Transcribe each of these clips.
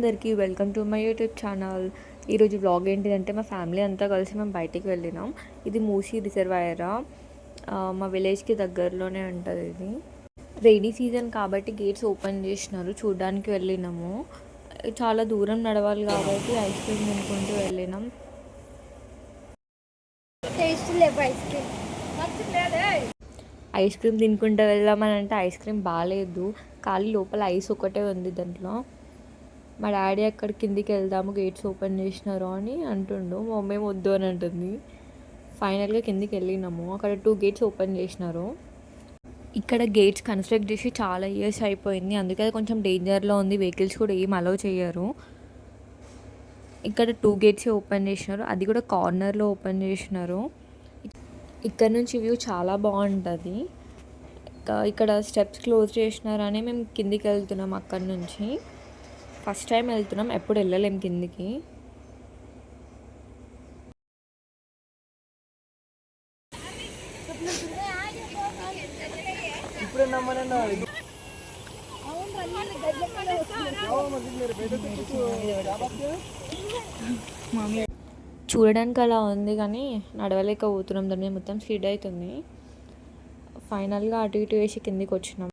అందరికీ welcome to my YouTube channel. ఈరోజు vlog ఏంటిదంటే మా ఫ్యామిలీ అంతా కలిసి మేము బయటికి వెళ్ళినాం. ఇది మూసీ రిజర్వాయర్, మా విలేజ్కి దగ్గరలోనే ఉంటుంది. ఇది రైనీ సీజన్ కాబట్టి గేట్స్ ఓపెన్ చేసినారు, చూడడానికి వెళ్ళినాము. చాలా దూరం నడవాలి కాబట్టి ఐస్ క్రీమ్ తినుకుంటూ వెళ్ళినాం. ఐస్ క్రీమ్ తినుకుంటూ వెళ్దామని అంటే ఐస్ క్రీమ్ బాగాలేదు, ఖాళీ లోపల ఐస్ ఒకటే ఉంది దాంట్లో. మా డాడీ అక్కడ కిందికి వెళ్దాము గేట్స్ ఓపెన్ చేసినారు అని అంటుండు, మా మమ్మీ వద్దు అని అంటుంది. ఫైనల్గా కిందికి వెళ్ళినాము, అక్కడ 2 గేట్స్ ఓపెన్ చేసినారు. ఇక్కడ గేట్స్ కన్స్ట్రక్ట్ చేసి చాలా ఇయర్స్ అయిపోయింది, అందుకే అది కొంచెం డేంజర్లో ఉంది, వెహికల్స్ కూడా ఏం అలౌ చేయరు. ఇక్కడ 2 గేట్స్ ఓపెన్ చేసినారు, అది కూడా కార్నర్లో ఓపెన్ చేసినారు. ఇక్కడ నుంచి వ్యూ చాలా బాగుంటుంది. ఇక్కడ స్టెప్స్ క్లోజ్ చేసినారని మేము కిందికి వెళ్తున్నాం. అక్కడ నుంచి ఫస్ట్ టైం వెళ్తున్నాం, ఎప్పుడు వెళ్ళలేం కిందికి. చూడడానికి అలా ఉంది కానీ నడవలేకపోతున్నాం, దాని మీద మొత్తం స్కిడ్ అవుతుంది. ఫైనల్గా అటు ఇటు వేసి కిందికి వచ్చినాం.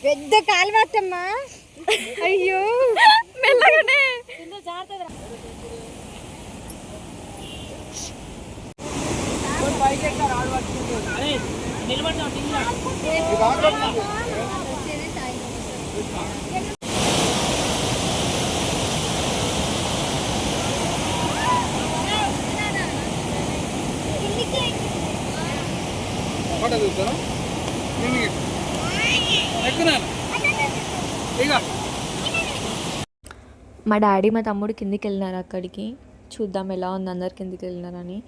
పెద్ద కాలు పట్టమ్మా, అయ్యో మెల్లగానే మా డాడీ మా తమ్ముడు కిందికి వెళ్ళినారు, అక్కడికి చూద్దాం ఎలా ఉంది, అందరు కిందికి వెళ్ళినారని.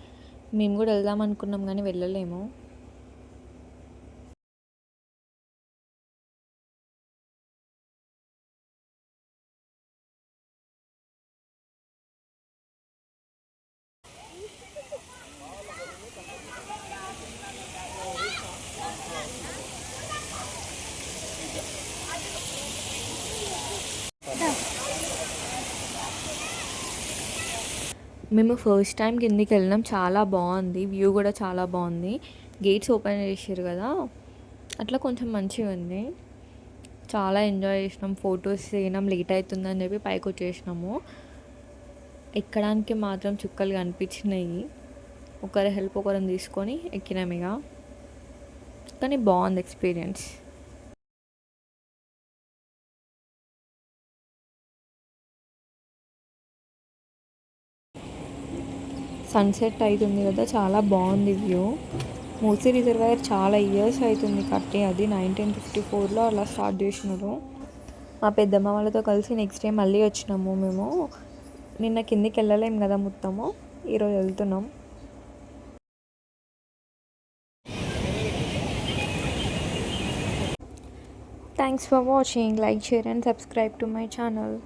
మేము కూడా వెళ్దాం అనుకున్నాం కానీ వెళ్ళలేము. మేము ఫస్ట్ టైం కిందికి వెళ్ళినాం, చాలా బాగుంది, వ్యూ కూడా చాలా బాగుంది. గేట్స్ ఓపెన్ చేసారు కదా, అట్లా కొంచెం మంచిగా ఉంది. చాలా ఎంజాయ్ చేసినాం, ఫొటోస్ దిగినాం. లేట్ అవుతుందని చెప్పి పైకి వచ్చేసినాము. ఎక్కడానికి మాత్రం చుక్కలు కనిపించినాయి, ఒకరి హెల్ప్ ఒకరిని తీసుకొని ఎక్కినాం ఇక. కానీ బాగుంది ఎక్స్పీరియన్స్. సన్సెట్ అవుతుంది కదా, చాలా బాగుంది వ్యూ. మూసీ రిజర్వాయర్ చాలా ఇయర్స్ అవుతుంది కట్టి, అది 1954లో అలా స్టార్ట్ చేసినారు. మా పెద్దమ్మ వాళ్ళతో కలిసి నెక్స్ట్ టైం మళ్ళీ వచ్చినాము. మేము నిన్న కిందికి వెళ్ళలేము కదా మొత్తము, ఈరోజు వెళ్తున్నాం. Thanks for watching. Like, share and subscribe to my channel.